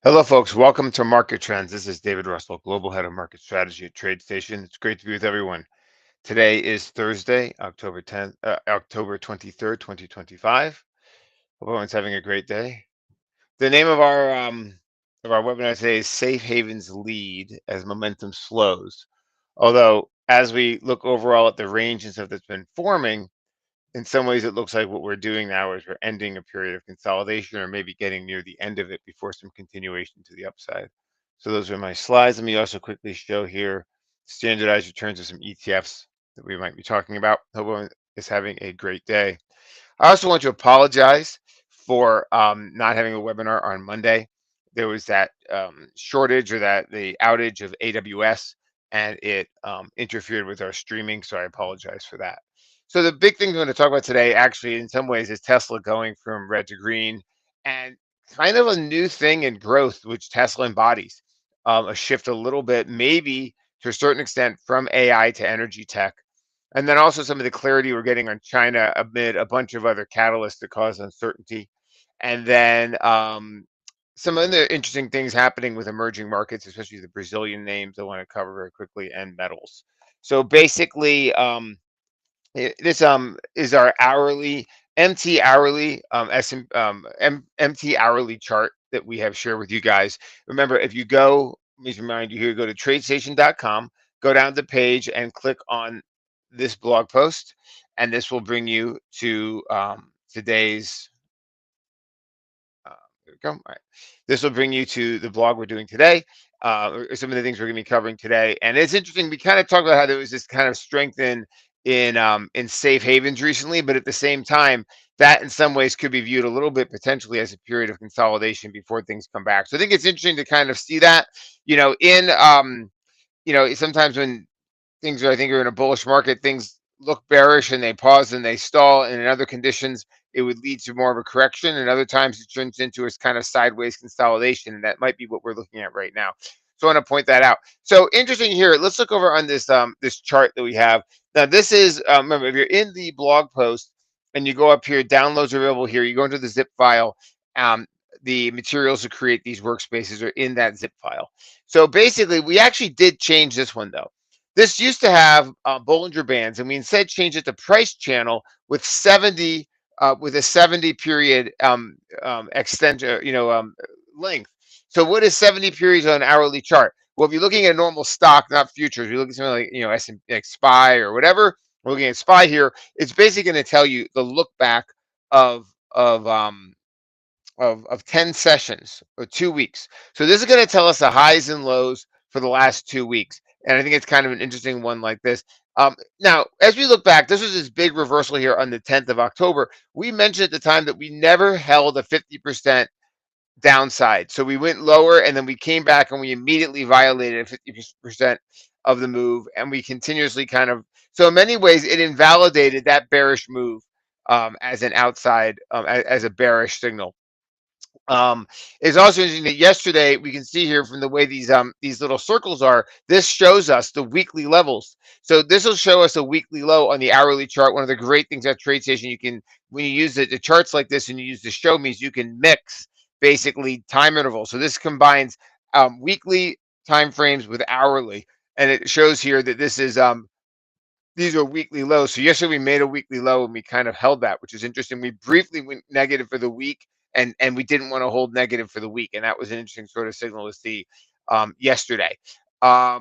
Hello, folks. Welcome to Market Trends. This is David Russell, Global Head of Market Strategy at TradeStation. It's great to be with everyone. Today is Thursday, October 23rd, 2025. Hope everyone's having a great day. The name of our webinar today is Safe Havens Lead as Momentum Slows. Although, as we look overall at the range and stuff that's been forming, in some ways it looks like what we're doing now is we're ending a period of consolidation or maybe getting near the end of it before some continuation to the upside. So those are my slides. Let me also quickly show here standardized returns of some ETFs that we might be talking about. Hope everyone is having a great day. I also want to apologize for not having a webinar on Monday. There was that shortage or that the outage of AWS, and it interfered with our streaming. So I apologize for that. So the big thing we're going to talk about today, actually, in some ways, is Tesla going from red to green, and kind of a new thing in growth, which Tesla embodies. A shift a little bit, maybe to a certain extent, from AI to energy tech, and then also some of the clarity we're getting on China amid a bunch of other catalysts that cause uncertainty. And then some other interesting things happening with emerging markets, especially the Brazilian names I want to cover very quickly, and metals. So basically, this is our hourly MT hourly MT hourly chart that we have shared with you guys. Remember, if you go, let me remind you here, go to tradestation.com, go down the page and click on this blog post, and this will bring you to today's. There we go. All right. This will bring you to the blog we're doing today, or some of the things we're going to be covering today. And it's interesting. We kind of talked about how there was this kind of strength in safe havens recently, but at the same time, that in some ways could be viewed a little bit potentially as a period of consolidation before things come back. So I think it's interesting to kind of see that, in sometimes when things are, I think, are in a bullish market, things look bearish and they pause and they stall. And in other conditions, it would lead to more of a correction. And other times it turns into a kind of sideways consolidation. And that might be what we're looking at right now. So I want to point that out. So interesting here. Let's look over on this chart that we have. Now, this is, remember, if you're in the blog post and you go up here, downloads are available here, you go into the zip file. Um, the materials to create these workspaces are in that zip file. So basically, we actually did change this one though. This used to have Bollinger Bands, and we instead changed it to price channel with 70 with a 70 period extension, length. So what is 70 periods on an hourly chart? Well, if you're looking at normal stock, not futures, you're looking at something like like SPY or whatever. We're looking at SPY here. It's basically going to tell you the look back of of um, of 10 sessions or 2 weeks. So this is going to tell us the highs and lows for the last 2 weeks. And I think it's kind of an interesting one like this. Now, as we look back, this was this big reversal here on the 10th of October. We mentioned at the time that we never held a 50% downside. So we went lower and then we came back and we immediately violated 50% of the move. And we continuously so in many ways, it invalidated that bearish move as an outside, as a bearish signal. It's also interesting that yesterday we can see here from the way these little circles are. This shows us the weekly levels. So this will show us a weekly low on the hourly chart. One of the great things at TradeStation, you can, when you use the charts like this and you use the show me's, you can mix basically time intervals. So this combines weekly time frames with hourly, and it shows here that this is these are weekly lows. So yesterday we made a weekly low and we kind of held that, which is interesting. We briefly went negative for the week, and we didn't want to hold negative for the week, and that was an interesting sort of signal to see yesterday. All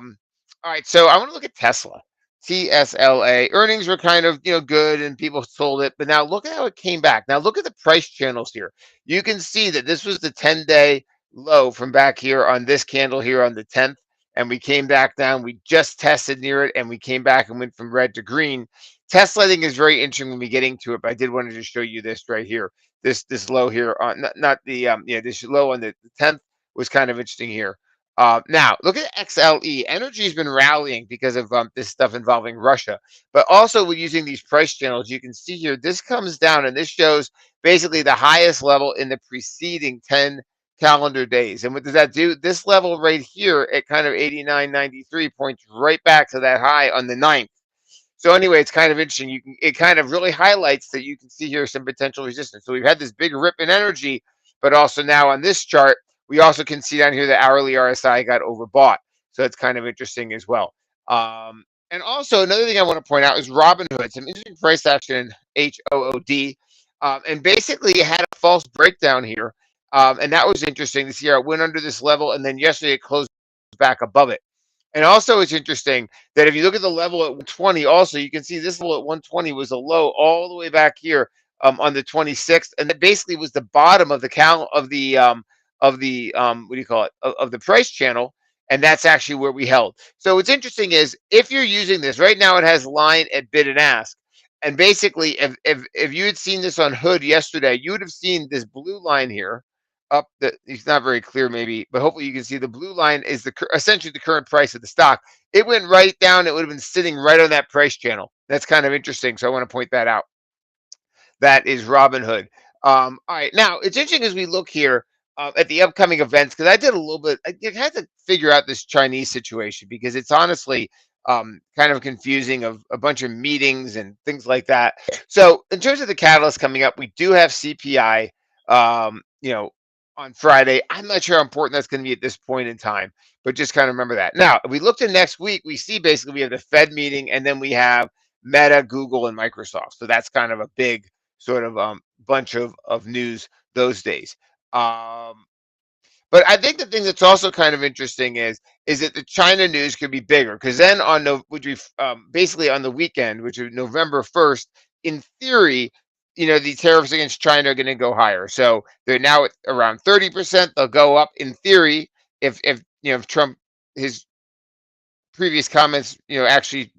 right, so I want to look at Tesla. TSLA earnings were kind of good and people sold it, but now look at how it came back. Now look at the price channels here. You can see that this was the 10-day low from back here on this candle here on the 10th, and we came back down. We just tested near it, and we came back and went from red to green. Tesla, I think, is very interesting when we get into it, but I did want to just show you this right here. This low here on not the this low on the 10th was kind of interesting here. Now look at XLE. Energy has been rallying because of this stuff involving Russia, but also with using these price channels, you can see here this comes down and this shows basically the highest level in the preceding 10 calendar days. And what does that do? This level right here at kind of 89.93 points right back to that high on the 9th. So anyway, it's kind of interesting. It kind of really highlights that you can see here some potential resistance. So we've had this big rip in energy, but also now on this chart, We also can see down here the hourly RSI got overbought. So it's kind of interesting as well. And also another thing I want to point out is Robinhood, some interesting price action in HOOD. And basically it had a false breakdown here. And that was interesting to see how it went under this level. And then yesterday it closed back above it. And also, it's interesting that if you look at the level at 120, also you can see this level at 120 was a low all the way back here on the 26th, and that basically was the bottom of the what do you call it of the price channel, and that's actually where we held. So what's interesting is if you're using this right now, it has line at bid and ask, and basically if you had seen this on Hood yesterday, you would have seen this blue line here up the it's not very clear maybe, but hopefully you can see the blue line is essentially the current price of the stock. It went right down. It would have been sitting right on that price channel. That's kind of interesting. So I want to point that out. That is Robinhood. All right, now it's interesting as we look here at the upcoming events because I did a little bit. I had to figure out this Chinese situation because it's honestly kind of confusing of a bunch of meetings and things like that. So in terms of the catalyst coming up, we do have CPI. On Friday. I'm not sure how important that's going to be at this point in time, but just kind of remember that. Now, if we look to next week, we see basically we have the Fed meeting, and then we have Meta, Google, and Microsoft. So that's kind of a big sort of bunch of news those days. Um, but I think the thing that's also kind of interesting is that the China news could be bigger because then on no, which we basically on the weekend, which is November 1st, in theory, the tariffs against China are going to go higher. So they're now at around 30%. They'll go up in theory if Trump his previous comments actually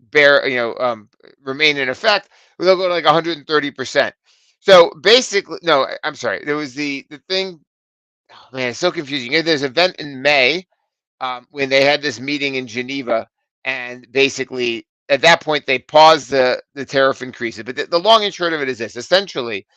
remain in effect. They'll go to like 130%. So basically, no, I'm sorry. There was the thing. Oh, man, it's so confusing. There's an event in May when they had this meeting in Geneva, and basically at that point they paused the tariff increases. But the long and short of it is this: essentially,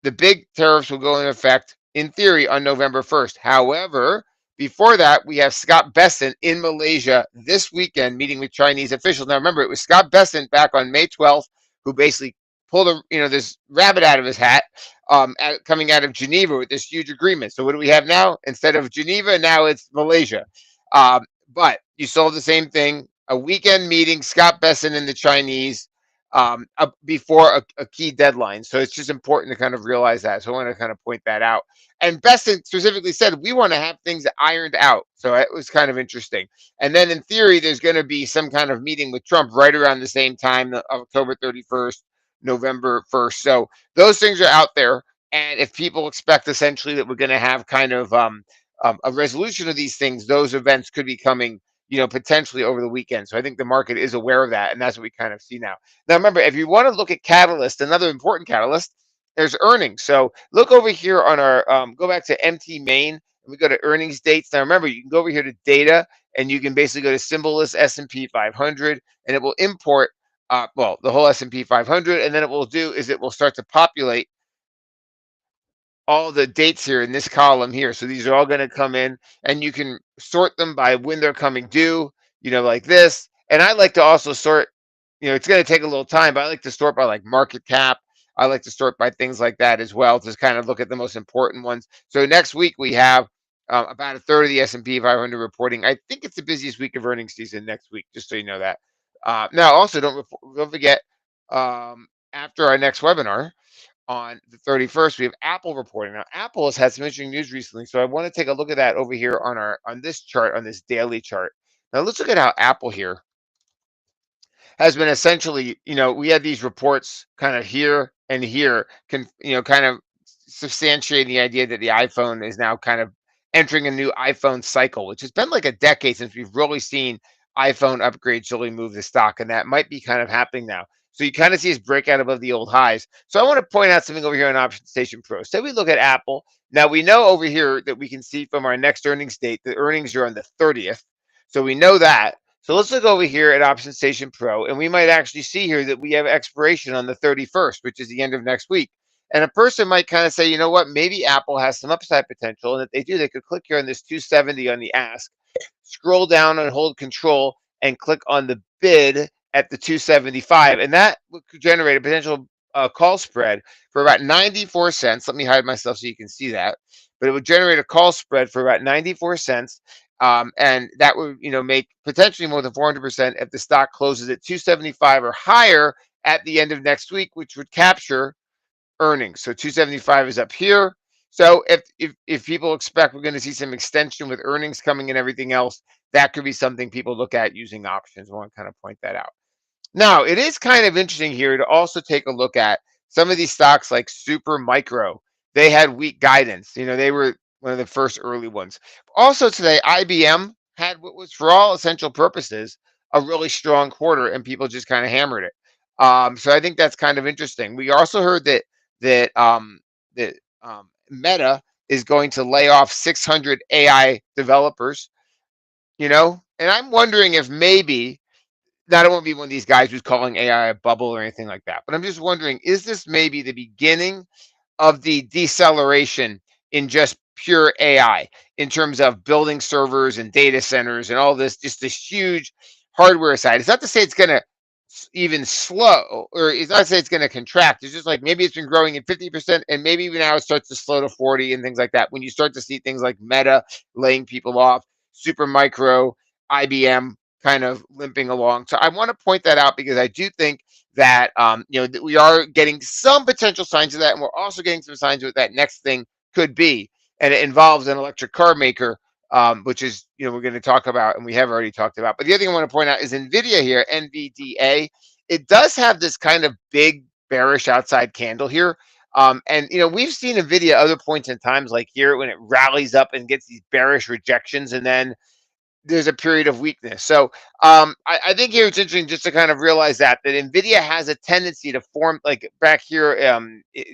the big tariffs will go into effect in theory on November 1st. However, before that, we have Scott Bessent in Malaysia this weekend meeting with Chinese officials. Now, remember, it was Scott Bessent back on May 12th who basically pulled this rabbit out of his hat, coming out of Geneva with this huge agreement. So what do we have now? Instead of Geneva, now it's Malaysia. But you saw the same thing: a weekend meeting, Scott Bessent and the Chinese before a key deadline. So it's just important to kind of realize that. So I want to kind of point that out. And Beston specifically said, we want to have things ironed out. So it was kind of interesting. And then in theory, there's going to be some kind of meeting with Trump right around the same time, October 31st, November 1st. So those things are out there. And if people expect essentially that we're going to have kind of a resolution of these things, those events could be coming potentially over the weekend. So I think the market is aware of that, and that's what we kind of see now. Now, remember, if you want to look at catalyst, another important catalyst, there's earnings. So look over here on our, go back to MT Main, and we go to earnings dates. Now, remember, you can go over here to data, and you can basically go to symbolless S&P 500, and it will import, the whole S&P 500, and then it will do is it will start to populate all the dates here in this column here. So these are all going to come in, and you can sort them by when they're coming due, like this. And I like to also sort, it's going to take a little time, but I like to sort by like market cap. I like to sort by things like that as well to kind of look at the most important ones. So next week we have about a third of the S&P 500 reporting. I think it's the busiest week of earnings season next week, just so you know that. Now, also don't forget after our next webinar, on the 31st, we have Apple reporting. Now, Apple has had some interesting news recently, so I want to take a look at that over here on this chart, on this daily chart. Now, let's look at how Apple here has been essentially, we had these reports kind of here and here, kind of substantiating the idea that the iPhone is now kind of entering a new iPhone cycle, which has been like a decade since we've really seen iPhone upgrades really move the stock, and that might be kind of happening now. So you kind of see us break out above the old highs. So I want to point out something over here on Option Station Pro. So we look at Apple. Now we know over here that we can see from our next earnings date, the earnings are on the 30th. So we know that. So let's look over here at Option Station Pro, and we might actually see here that we have expiration on the 31st, which is the end of next week. And a person might kind of say, you know what, maybe Apple has some upside potential. And if they do, they could click here on this 270 on the ask, scroll down and hold control and click on the bid at the 275. And that would generate a potential call spread for about 94 cents. Let me hide myself so you can see that. But it would generate a call spread for about 94 cents. And that would, make potentially more than 400% if the stock closes at 275 or higher at the end of next week, which would capture earnings. So 275 is up here. So if people expect we're going to see some extension with earnings coming and everything else, that could be something people look at using options. I want to kind of point that out. Now, it is kind of interesting here to also take a look at some of these stocks like Super Micro. They had weak guidance. They were one of the first early ones. Also today, IBM had what was, for all essential purposes, a really strong quarter, and people just kind of hammered it. So I think that's kind of interesting. We also heard that Meta is going to lay off 600 AI developers. And I'm wondering if maybe now, I don't want to be one of these guys who's calling AI a bubble or anything like that, but I'm just wondering, is this maybe the beginning of the deceleration in just pure AI in terms of building servers and data centers and all this, just this huge hardware side? It's not to say it's going to even slow, or it's not to say it's going to contract. It's just like maybe it's been growing at 50% and maybe even now it starts to slow to 40 and things like that. When you start to see things like Meta laying people off, Supermicro, IBM kind of limping along. So I want to point that out because I do think that that we are getting some potential signs of that, and we're also getting some signs of what that next thing could be, and it involves an electric car maker, which is we're going to talk about, and we have already talked about. But the other thing I want to point out is Nvidia here, NVDA. It does have this kind of big bearish outside candle here. And we've seen Nvidia other points in times like here when it rallies up and gets these bearish rejections, and then there's a period of weakness. So I think here it's interesting just to kind of realize that Nvidia has a tendency to form like back here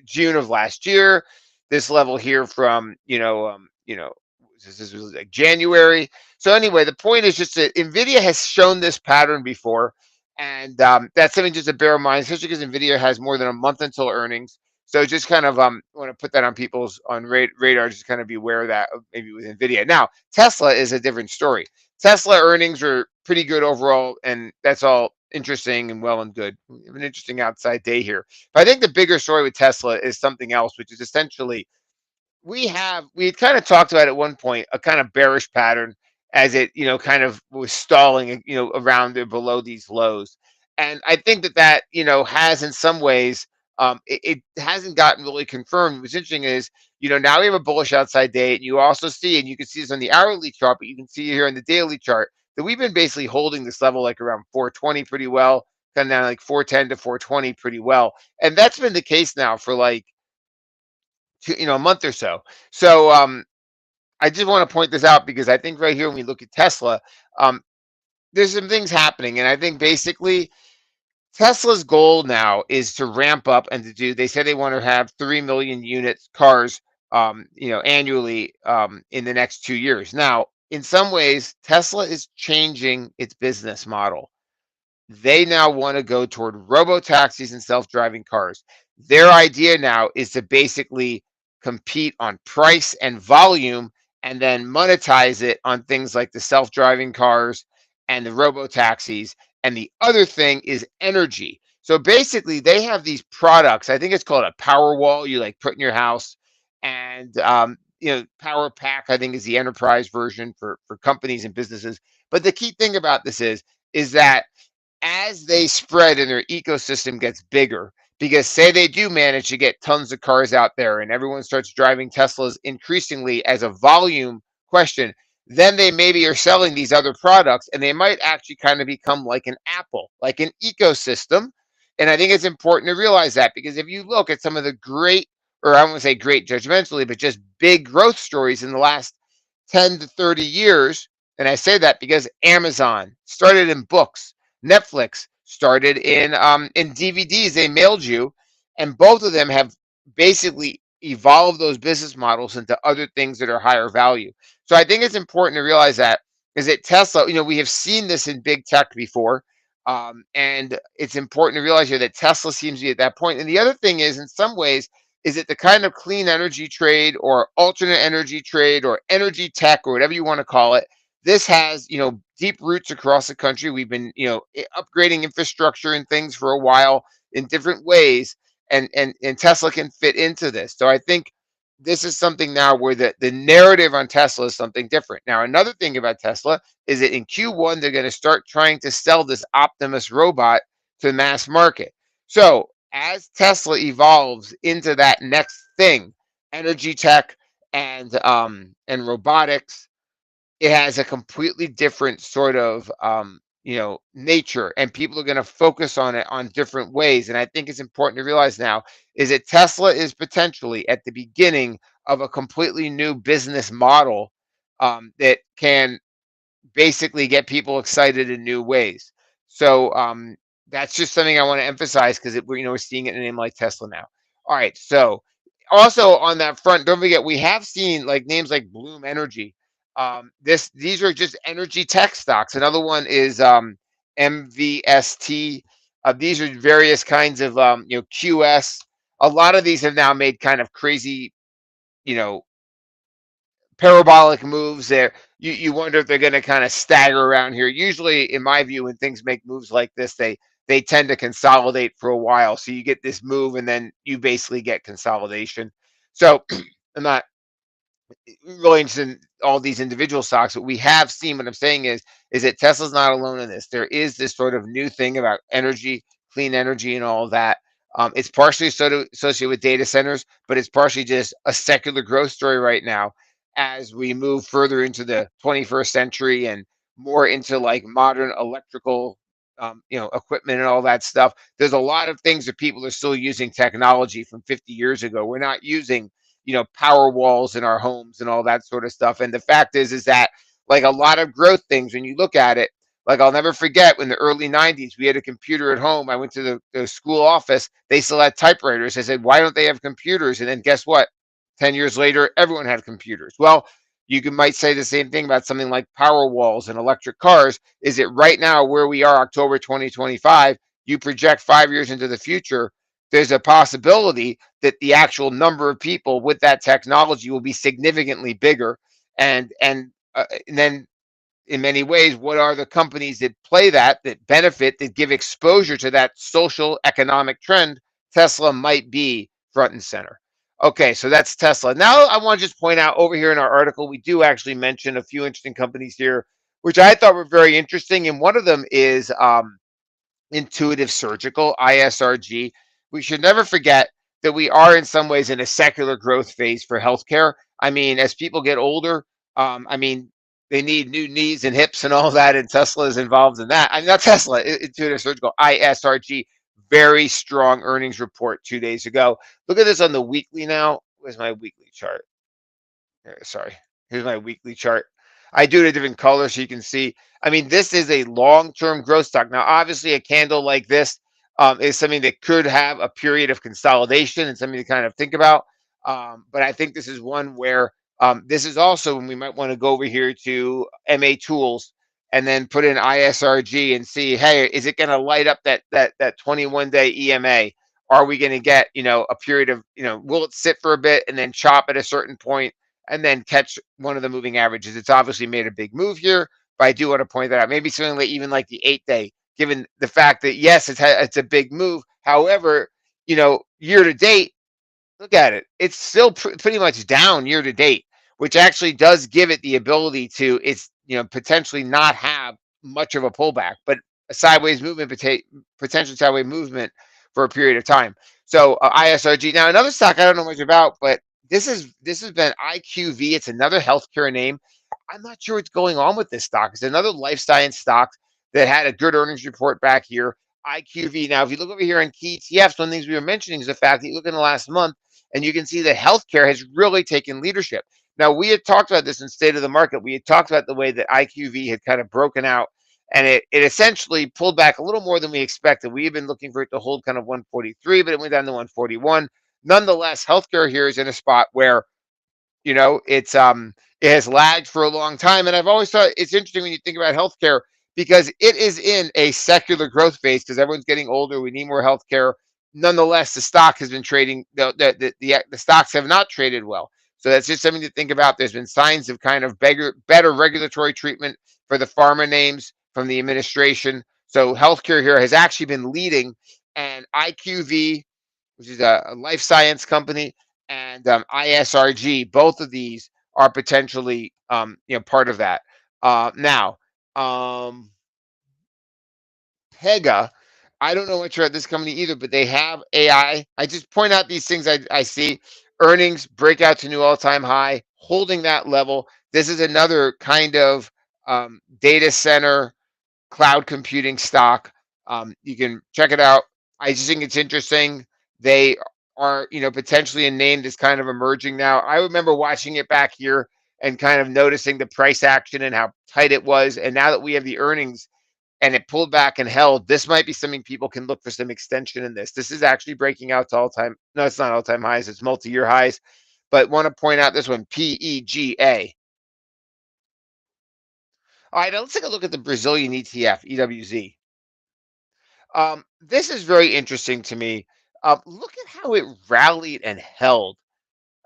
June of last year, this level here from this was like January. So anyway, the point is just that Nvidia has shown this pattern before, and that's something just to bear in mind, especially because Nvidia has more than a month until earnings. So just kind of want to put that on people's radar, just kind of be aware of that maybe with Nvidia. Now Tesla is a different story. Tesla earnings were pretty good overall, and that's all interesting and well and good. We have an interesting outside day here. But I think the bigger story with Tesla is something else, which is essentially we had kind of talked about at one point a kind of bearish pattern as it kind of was stalling around or below these lows, and I think that has in some ways it hasn't gotten really confirmed. What's interesting is now we have a bullish outside day, and you also see, and you can see this on the hourly chart, but you can see here on the daily chart that we've been basically holding this level like around 420 pretty well, kind of down like 410 to 420 pretty well, and that's been the case now for like a month or so. So I just want to point this out because I think right here when we look at Tesla, um, there's some things happening, and I think basically Tesla's goal now is to ramp up and to do. They say they want to have 3 million units cars, annually in the next 2 years. Now, in some ways, Tesla is changing its business model. They now want to go toward robo taxis and self-driving cars. Their idea now is to basically compete on price and volume and then monetize it on things like the self-driving cars and the robo taxis. And the other thing is energy. So basically, they have these products. I think it's called a power wall you like put in your house, and power pack. I think is the enterprise version for companies and businesses. But the key thing about this is that as they spread and their ecosystem gets bigger, because say they do manage to get tons of cars out there and everyone starts driving Teslas increasingly as a volume question, then they maybe are selling these other products and they might actually kind of become like an Apple, like an ecosystem. And I think it's important to realize that because if you look at some of the great, or I won't say great judgmentally, but just big growth stories in the last 10 to 30 years, and I say that because Amazon started in books, Netflix started in DVDs they mailed you, and both of them have basically evolved those business models into other things that are higher value. So I think it's important to realize that is that Tesla, we have seen this in big tech before. And it's important to realize here that Tesla seems to be at that point. And the other thing is, in some ways, is it the kind of clean energy trade or alternate energy trade or energy tech or whatever you want to call it. This has, deep roots across the country. We've been, upgrading infrastructure and things for a while in different ways. and Tesla can fit into this. So I think this is something now where the narrative on Tesla is something different. Now, another thing about Tesla is that in Q1 they're going to start trying to sell this Optimus robot to the mass market. So as Tesla evolves into that next thing, energy tech and robotics, it has a completely different sort of nature, and people are going to focus on it on different ways. And I think it's important to realize now is that Tesla is potentially at the beginning of a completely new business model that can basically get people excited in new ways. So that's just something I want to emphasize because we're seeing it in a name like Tesla now. All right, so also on that front, don't forget we have seen like names like Bloom Energy. These are just energy tech stocks. Another one is MVST. These are various kinds of QS. A lot of these have now made kind of crazy you know parabolic moves there. You wonder if they're going to kind of stagger around here. Usually, in my view, when things make moves like this, they tend to consolidate for a while. So you get this move, and then you basically get consolidation. So I'm not really interested in all these individual stocks, but we have seen what I'm saying is that Tesla's not alone in this. There is this sort of new thing about energy, clean energy, and all of that. It's partially sort of associated with data centers, but it's partially just a secular growth story right now as we move further into the 21st century and more into like modern electrical equipment and all that stuff. There's a lot of things that people are still using technology from 50 years ago. We're not using power walls in our homes and all that sort of stuff. And the fact is that like a lot of growth things, when you look at it, like I'll never forget when the early 90s, we had a computer at home. I went to the school office. They still had typewriters. I said, why don't they have computers? And then guess what? 10 years later, everyone had computers. Well, might say the same thing about something like power walls and electric cars. Is it right now where we are, October 2025? You project 5 years into the future, there's a possibility that the actual number of people with that technology will be significantly bigger. And then in many ways, what are the companies that play that benefit, that give exposure to that social economic trend? Tesla might be front and center. Okay, so that's Tesla. Now I want to just point out over here in our article, we do actually mention a few interesting companies here, which I thought were very interesting. And one of them is Intuitive Surgical, ISRG. We should never forget that we are in some ways in a secular growth phase for healthcare. I mean, as people get older, I mean, they need new knees and hips and all that, and Tesla is involved in that. I mean, not Tesla, Intuitive Surgical, ISRG, very strong earnings report 2 days ago. Look at this on the weekly now. Where's my weekly chart? Sorry, here's my weekly chart. I do it a different color so you can see. I mean, this is a long-term growth stock. Now, obviously, a candle like this is something that could have a period of consolidation and something to kind of think about. But I think this is one where this is also when we might want to go over here to MA Tools and then put in ISRG and see, hey, is it going to light up that 21-day EMA? Are we going to get a period of will it sit for a bit and then chop at a certain point and then catch one of the moving averages? It's obviously made a big move here, but I do want to point that out. Maybe something like even like the 8 day, given the fact that yes, it's a big move. However, year to date, look at it. It's still pretty much down year to date, which actually does give it the ability to potentially not have much of a pullback, but a sideways movement, potentially sideways movement for a period of time. So ISRG. Now another stock I don't know much about, but this has been IQV. It's another healthcare name. I'm not sure what's going on with this stock. It's another life science stock that had a good earnings report back here. IQV. Now, if you look over here on key ETFs, one of the things we were mentioning is the fact that you look in the last month and you can see that healthcare has really taken leadership. Now, we had talked about this in State of the Market. We had talked about the way that IQV had kind of broken out and it essentially pulled back a little more than we expected. We had been looking for it to hold kind of 143, but it went down to 141. Nonetheless, healthcare here is in a spot where it has lagged for a long time. And I've always thought it's interesting when you think about healthcare because it is in a secular growth phase because everyone's getting older. We need more healthcare. Nonetheless, the stock has been trading. The stocks have not traded well. So that's just something to think about. There's been signs of kind of better regulatory treatment for the pharma names from the administration. So healthcare here has actually been leading, and IQV which is a life science company, and ISRG. Both of these are potentially part of that. Now, um, Pega, I don't know much about this company either, but they have AI. I just point out these things I see. Earnings breakout to new all-time high, holding that level. This is another kind of data center cloud computing stock. You can check it out. I just think it's interesting. They are, potentially a name that's kind of emerging now. I remember watching it back here and kind of noticing the price action and how tight it was. And now that we have the earnings and it pulled back and held, this might be something people can look for some extension in this. This is actually breaking out to all time. No, it's not all time highs. It's multi-year highs. But want to point out this one, PEGA. All right, now let's take a look at the Brazilian ETF, EWZ. This is very interesting to me. Look at how it rallied and held.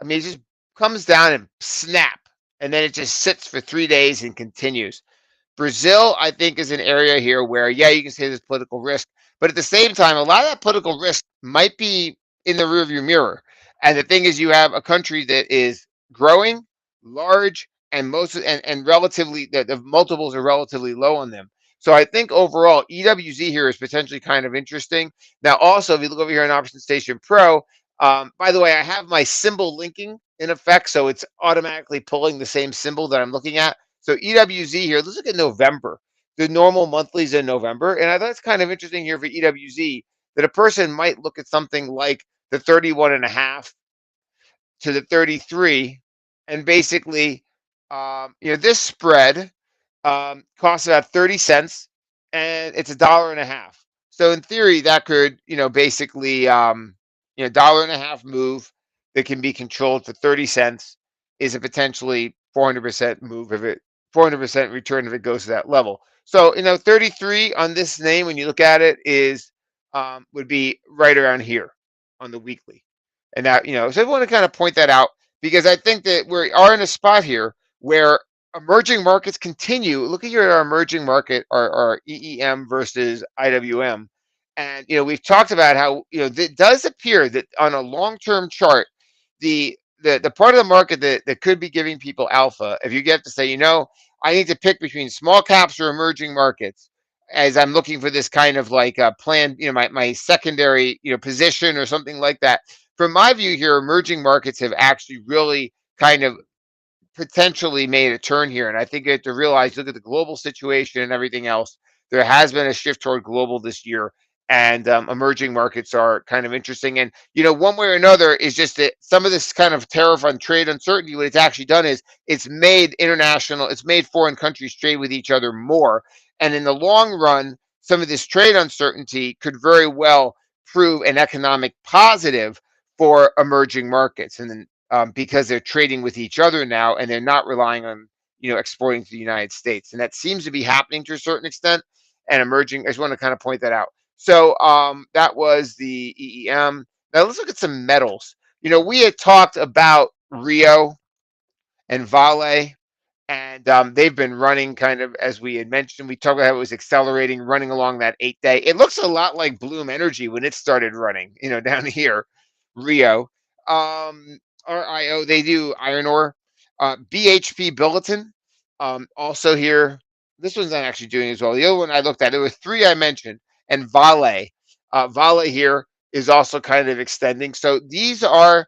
I mean, it just comes down and snap, and then it just sits for 3 days and continues. Brazil, I think, is an area here where, yeah, you can say there's political risk, but at the same time, a lot of that political risk might be in the rearview mirror. And the thing is, you have a country that is growing, large, and and relatively the multiples are relatively low on them. So I think overall, EWZ here is potentially kind of interesting. Now, also, if you look over here on Option Station Pro, by the way, I have my symbol linking in effect, so it's automatically pulling the same symbol that I'm looking at. So EWZ here, let's look at November. The normal monthlies in November. And I thought it's kind of interesting here for EWZ that a person might look at something like the 31 and a half to the 33 and basically this spread costs about 30 cents and it's a dollar and a half. So in theory, that could, basically, dollar and a half move that can be controlled for 30 cents is a potentially 400% move if it 400% return if it goes to that level. So, 33 on this name, when you look at it, is would be right around here on the weekly. And that, so I want to kind of point that out because I think that we are in a spot here where emerging markets continue. Look at here at our emerging market, our EEM versus IWM. And, we've talked about how, it does appear that on a long-term chart, the part of the market that could be giving people alpha, if you get to say, I need to pick between small caps or emerging markets, as I'm looking for this kind of like a plan, my secondary, position or something like that. From my view here, emerging markets have actually really kind of potentially made a turn here. And I think you have to realize, look at the global situation and everything else. There has been a shift toward global this year, and emerging markets are kind of interesting. And one way or another is just that some of this kind of tariff on trade uncertainty. What it's actually done is it's made foreign countries trade with each other more. And in the long run, some of this trade uncertainty could very well prove an economic positive for emerging markets. And then because they're trading with each other now and they're not relying on exporting to the United States, and that seems to be happening to a certain extent. And emerging, I just want to kind of point that out. So that was the EEM. Now let's look at some metals. We had talked about Rio and Vale, and they've been running kind of as we had mentioned. We talked about how it was accelerating, running along that 8 day. It looks a lot like Bloom Energy when it started running, down here, Rio. Um, RIO, they do iron ore. BHP Billiton, also here. This one's not actually doing as well. The other one I looked at, there were three I mentioned, and Vale. Vale here is also kind of extending. So these are,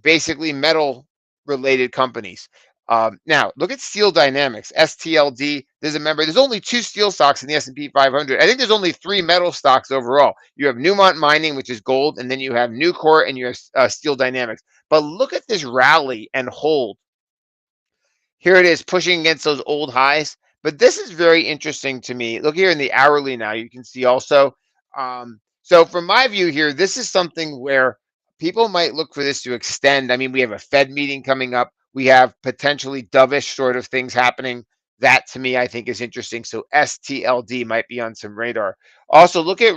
basically metal related companies. Now, look at Steel Dynamics, STLD. There's only two steel stocks in the S&P 500. I think there's only three metal stocks overall. You have Newmont Mining, which is gold, and then you have Nucor and you have Steel Dynamics. But look at this rally and hold. Here it is pushing against those old highs. But this is very interesting to me. Look here in the hourly now. You can see also. So from my view here, this is something where people might look for this to extend. I mean, we have a Fed meeting coming up. We have potentially dovish sort of things happening. That to me, I think is interesting. So STLD might be on some radar. Also, look at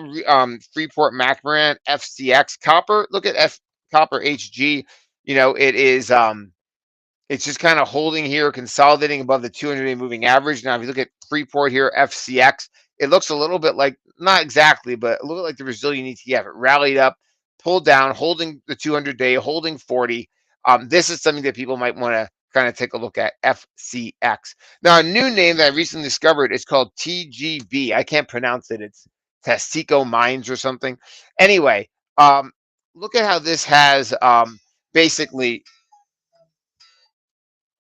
Freeport McMoran, FCX Copper. Look at Copper HG. It is it's just kind of holding here, consolidating above the 200-day moving average. Now, if you look at Freeport here, FCX, It looks a little bit like, not exactly, but a little like the Brazilian ETF. It rallied up, pulled down, holding the 200-day, holding 40. This is something that people might want to kind of take a look at. FCX. Now, a new name that I recently discovered is called TGB. I can't pronounce it. It's Testico Mines or something. Anyway, look at how this has basically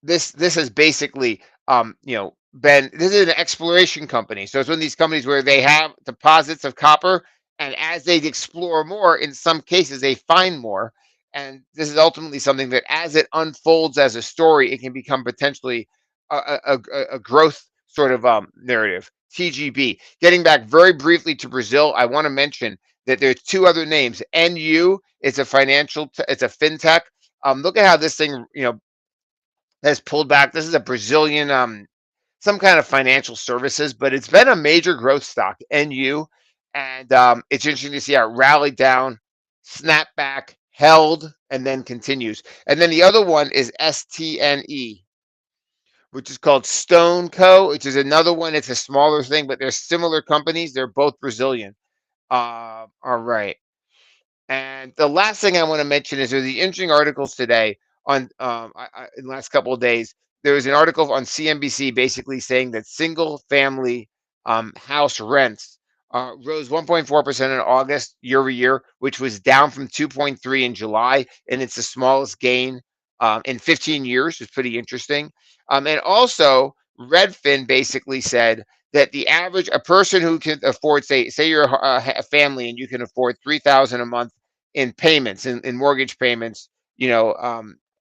this has basically been, this is an exploration company. So it's one of these companies where they have deposits of copper, and as they explore more, in some cases they find more. And this is ultimately something that, as it unfolds as a story, it can become potentially a growth sort of narrative. TGB. Getting back very briefly to Brazil, I want to mention that there's two other names. NU, it's a it's a fintech. Look at how this thing, has pulled back. This is a Brazilian, some kind of financial services, but it's been a major growth stock, NU. And it's interesting to see how it rallied down, snapped back, held, and then continues. And then the other one is STNE, which is called Stone Co., which is another one. It's a smaller thing, but they're similar companies. They're both Brazilian. All right. And the last thing I want to mention is there's the interesting articles today on in the last couple of days. There was an article on CNBC basically saying that single family house rents rose 1.4% in August year over year, which was down from 2.3 in July, and it's the smallest gain in 15 years. It's pretty interesting. And also, Redfin basically said that the average, a person who can afford, say you're a family and you can afford 3,000 a month in payments, in mortgage payments,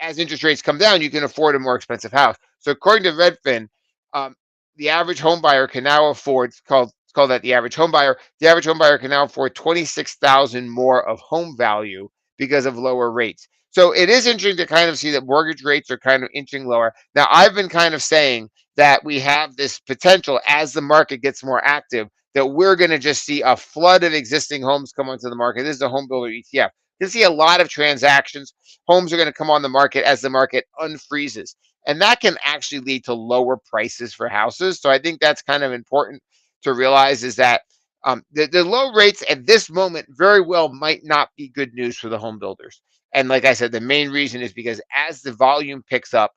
as interest rates come down, you can afford a more expensive house. So according to Redfin, um, the average home buyer can now afford, it's called that the average home buyer. The average home buyer can now afford 26,000 more of home value because of lower rates. So it is interesting to kind of see that mortgage rates are kind of inching lower. Now, I've been kind of saying that we have this potential, as the market gets more active, that we're going to just see a flood of existing homes come onto the market. This is a home builder ETF. You'll see a lot of transactions. Homes are going to come on the market as the market unfreezes. And that can actually lead to lower prices for houses. So I think that's kind of important to realize, is that the low rates at this moment very well might not be good news for the home builders. And like I said, the main reason is because as the volume picks up,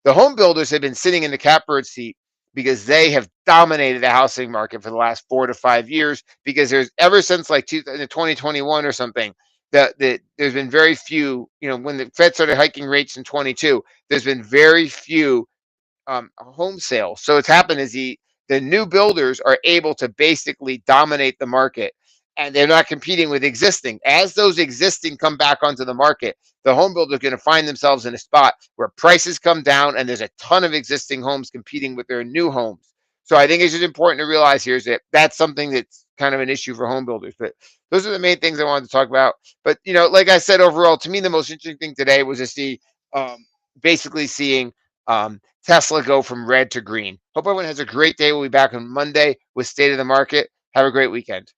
the home builders have been sitting in the catbird seat because they have dominated the housing market for the last 4 to 5 years. Because there's, ever since like 2021 or something, there's been very few. When the Fed started hiking rates in 22, there's been very few home sales. So what's happened is the new builders are able to basically dominate the market, and they're not competing with existing. As those existing come back onto the market, the home builder are going to find themselves in a spot where prices come down, and there's a ton of existing homes competing with their new homes. So I think it's just important to realize here is that that's something that's kind of an issue for home builders. But those are the main things I wanted to talk about. But like I said, overall, to me, the most interesting thing today was to see, basically seeing Tesla go from red to green. Hope everyone has a great day. We'll be back on Monday with State of the Market. Have a great weekend.